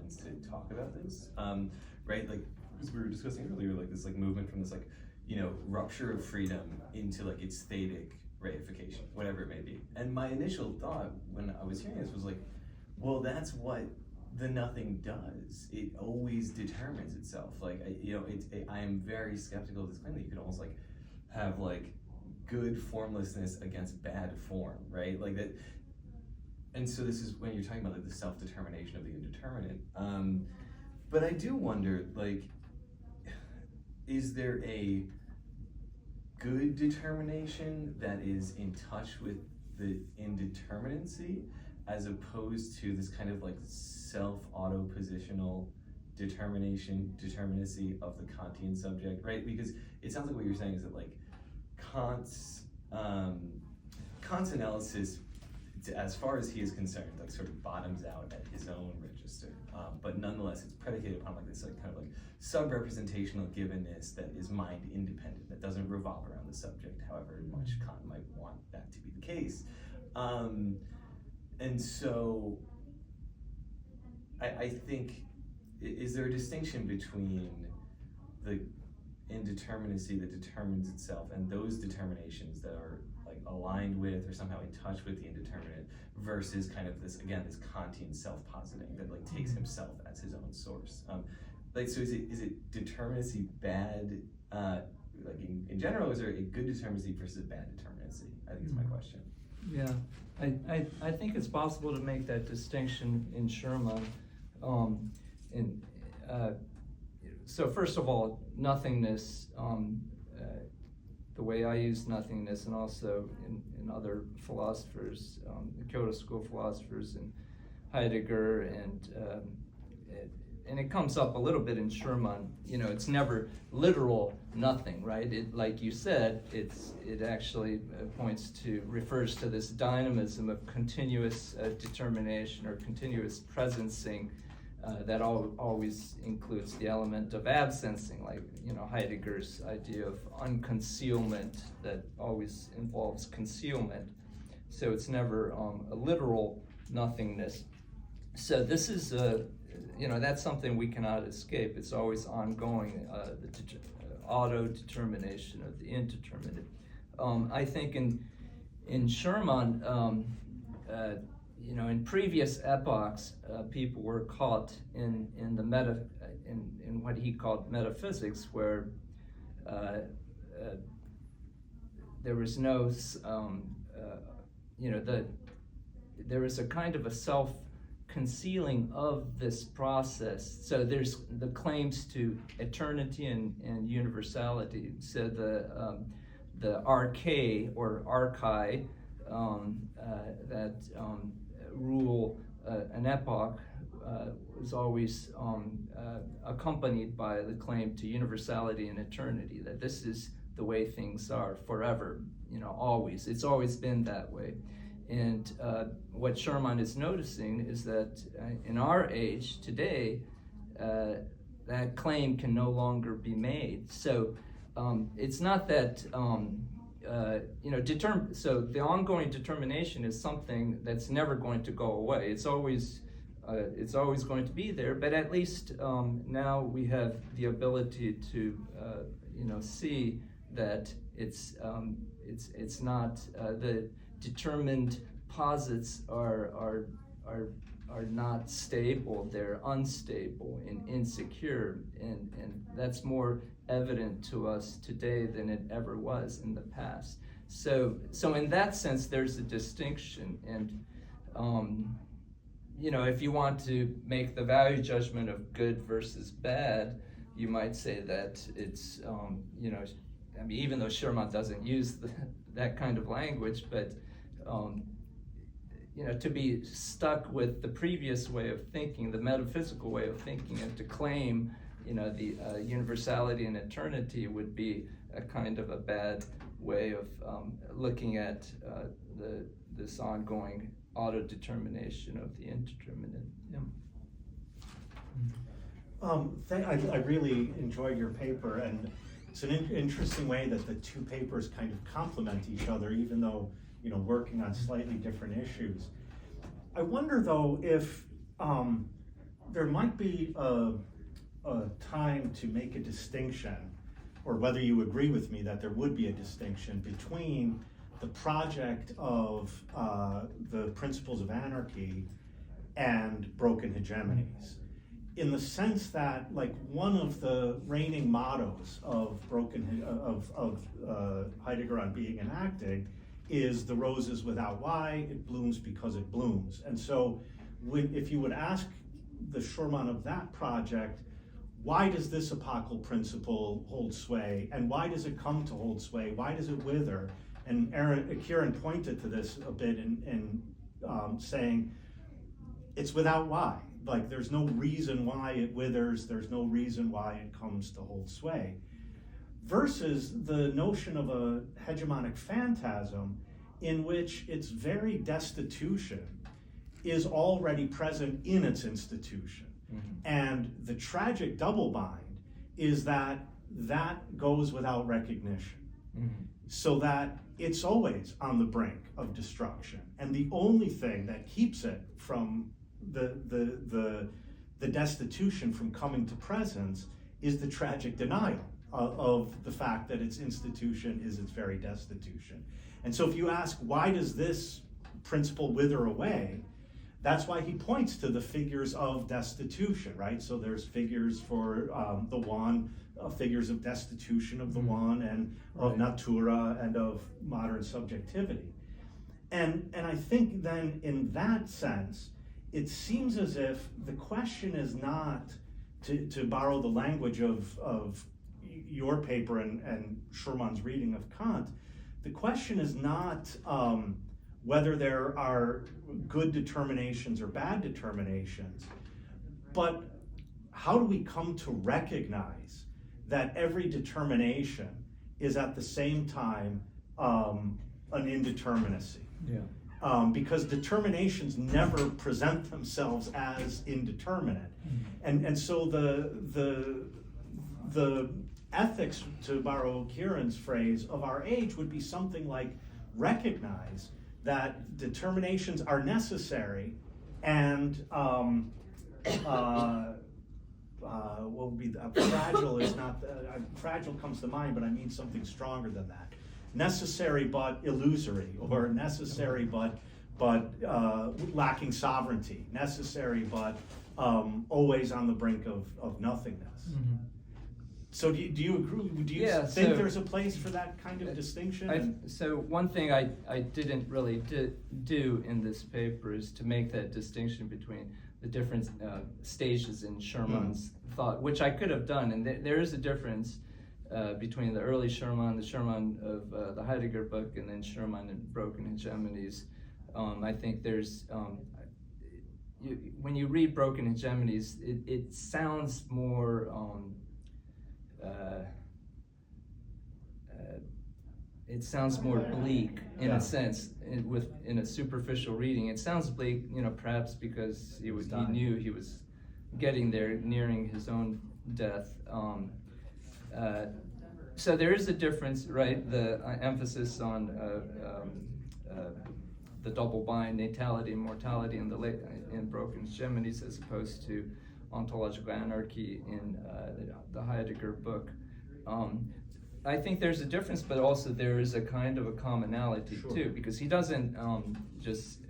minds to talk about this, right? Like, as we were discussing earlier, like this like movement from this like, rupture of freedom into like its static reification, whatever it may be. And my initial thought when I was hearing this was like, well, that's what the nothing does. It always determines itself. Like, I am very skeptical of this claim that you could almost like have like good formlessness against bad form, right? Like that. And so this is when you're talking about like the self-determination of the indeterminate. But I do wonder, like, is there a good determination that is in touch with the indeterminacy, as opposed to this kind of like self-auto-positional determinacy of the Kantian subject, right? Because it sounds like what you're saying is that like Kant's analysis, as far as he is concerned, like sort of bottoms out at his own register, but nonetheless it's predicated upon like this like kind of like sub-representational givenness that is mind independent, that doesn't revolve around the subject, however much Kant might want that to be the case. And so I think, is there a distinction between the indeterminacy that determines itself and those determinations that are like aligned with or somehow in touch with the indeterminate, versus kind of this, again, this Kantian self-positing that like takes himself as his own source? Like, so is it determinacy bad, like in general, is there a good determinacy versus bad determinacy? I think is my question. Yeah, I think it's possible to make that distinction in Schürmann. So first of all, nothingness, the way I use nothingness, and also in other philosophers, the Kyoto School philosophers, and Heidegger, and it comes up a little bit in Schürmann. It's never literal nothing, right? It, like you said, it actually refers to this dynamism of continuous determination or continuous presencing that always includes the element of absencing, like Heidegger's idea of unconcealment that always involves concealment. So it's never a literal nothingness. So this is that's something we cannot escape. It's always ongoing, the auto-determination of the indeterminate. I think in Schürmann, in previous epochs, people were caught in what he called metaphysics, where there was no, there was a kind of a self-concealing of this process. So there's the claims to eternity and universality. So the arche or archai that rule an epoch was always accompanied by the claim to universality and eternity, that this is the way things are forever, always. It's always been that way. And what Schürmann is noticing is that in our age today, that claim can no longer be made. So it's not that so the ongoing determination is something that's never going to go away. It's always going to be there. But at least now we have the ability to see that it's not the determined posits are not stable. They're unstable and insecure, and that's more evident to us today than it ever was in the past. So in that sense, there's a distinction. And if you want to make the value judgment of good versus bad, you might say that it's even though Schürmann doesn't use that kind of language, but to be stuck with the previous way of thinking, the metaphysical way of thinking, and to claim the universality and eternity would be a kind of a bad way of looking at this ongoing auto-determination of the indeterminate. I really enjoyed your paper, and it's an interesting way that the two papers kind of complement each other, even though working on slightly different issues. I wonder though if there might be a time to make a distinction, or whether you agree with me that there would be a distinction between the project of the principles of anarchy and broken hegemonies. In the sense that, like, one of the reigning mottos of Heidegger on Being and Acting is the rose is without why, it blooms because it blooms. And so if you would ask the Schürmann of that project, why does this epochal principle hold sway, and why does it come to hold sway? Why does it wither? And Kieran pointed to this a bit in saying it's without why. Like, there's no reason why it withers, there's no reason why it comes to hold sway. Versus the notion of a hegemonic phantasm in which its very destitution is already present in its institution. Mm-hmm. And the tragic double bind is that goes without recognition. Mm-hmm. So that it's always on the brink of destruction. And the only thing that keeps it from the destitution from coming to presence is the tragic denial of the fact that its institution is its very destitution. And so if you ask, why does this principle wither away? That's why he points to the figures of destitution, right? So there's figures for the one, figures of destitution of the one, and of natura, and of modern subjectivity. And I think then in that sense, it seems as if the question is not, to borrow the language of your paper and Schürmann's reading of Kant, the question is not whether there are good determinations or bad determinations, but how do we come to recognize that every determination is at the same time an indeterminacy? Yeah. Because determinations never present themselves as indeterminate. Mm-hmm. And so the ethics, to borrow Kieran's phrase, of our age would be something like recognize that determinations are necessary, and what would be fragile is not, fragile comes to mind, but I mean something stronger than that. Necessary but illusory, or necessary but lacking sovereignty, necessary but always on the brink of nothingness. Mm-hmm. So do you agree? Do you think there's a place for that kind of distinction? So one thing I didn't really do in this paper is to make that distinction between the different stages in Schürmann's thought, which I could have done. And there is a difference between the early Schürmann, the Schürmann of the Heidegger book, and then Schürmann and Broken Hegemonies. I think there's, when you read Broken Hegemonies, it sounds more, it sounds more bleak in a sense, in a superficial reading. It sounds bleak, perhaps because he knew he was getting there, nearing his own death. So there is a difference, right? The emphasis on the double bind, natality and mortality in Broken Hegemonies, as opposed to ontological anarchy in the Heidegger book. I think there's a difference, but also there is a kind of a commonality too, because he doesn't just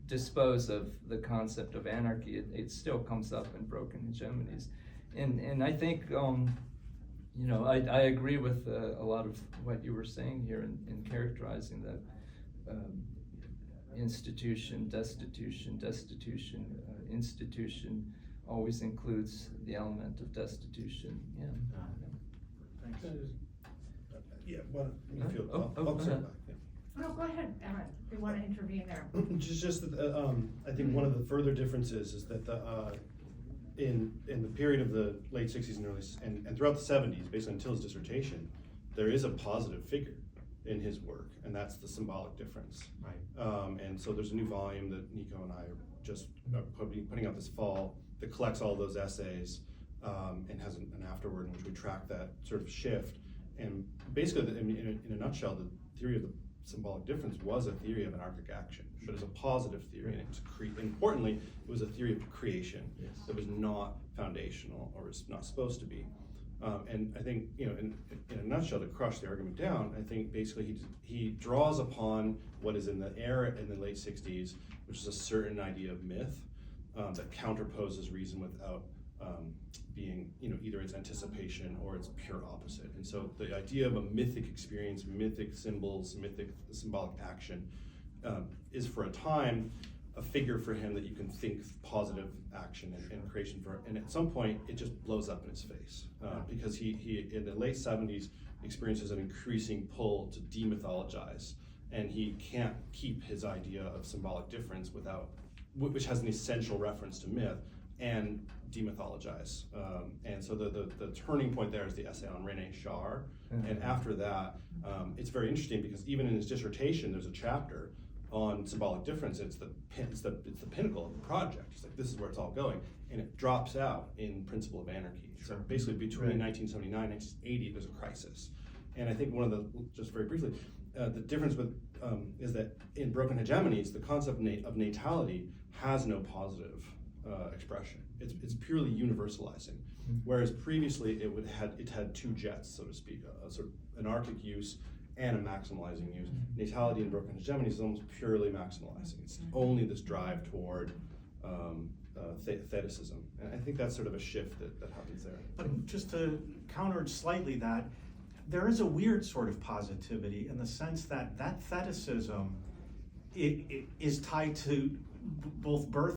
dispose of the concept of anarchy. It still comes up in Broken Hegemonies, and I think I agree with a lot of what you were saying here in characterizing the institution, destitution, institution always includes the element of destitution. Yeah. Thanks. Yeah, well, you feel. Go ahead. No, go ahead, Emmett. We want to intervene there. Just that I think one of the further differences is that in the period of the late 60s and early and throughout the 70s, basically until his dissertation, there is a positive figure in his work, and that's the symbolic difference. Right. And so there's a new volume that Nico and I are just putting out this fall that collects all those essays and has an afterword in which we track that sort of shift. And basically, in a nutshell, the theory of the symbolic difference was a theory of anarchic action, but it's a positive theory, and it's importantly, it was a theory of creation that was not foundational, or was not supposed to be. And I think, you know, in a nutshell, to crush the argument down, I think basically he draws upon what is in the era in the late 60s, which is a certain idea of myth that counterposes reason without being, you know, either its anticipation or its pure opposite. And so the idea of a mythic experience, mythic symbols, mythic symbolic action is for a time a figure for him that you can think positive action and creation for, and at some point it just blows up in his face because he in the late 70s experiences an increasing pull to demythologize, and he can't keep his idea of symbolic difference without, which has an essential reference to myth, and demythologize. And so the turning point there is the essay on René Char, and after that it's very interesting because even in his dissertation there's a chapter on symbolic difference. It's the pinnacle of the project. It's like, this is where it's all going, and it drops out in Principle of Anarchy. So basically between 1979 and 1980 there's a crisis. And I think one of the, just very briefly, the difference with is that in Broken Hegemonies, the concept of natality has no positive expression. It's purely universalizing. Whereas previously it had two jets, so to speak, a sort of anarchic use and a maximalizing use. Natality in Broken Hegemony is almost purely maximalizing. It's only this drive toward theticism. And I think that's sort of a shift that happens there. But just to counter slightly that, there is a weird sort of positivity in the sense that that theticism is tied to both birth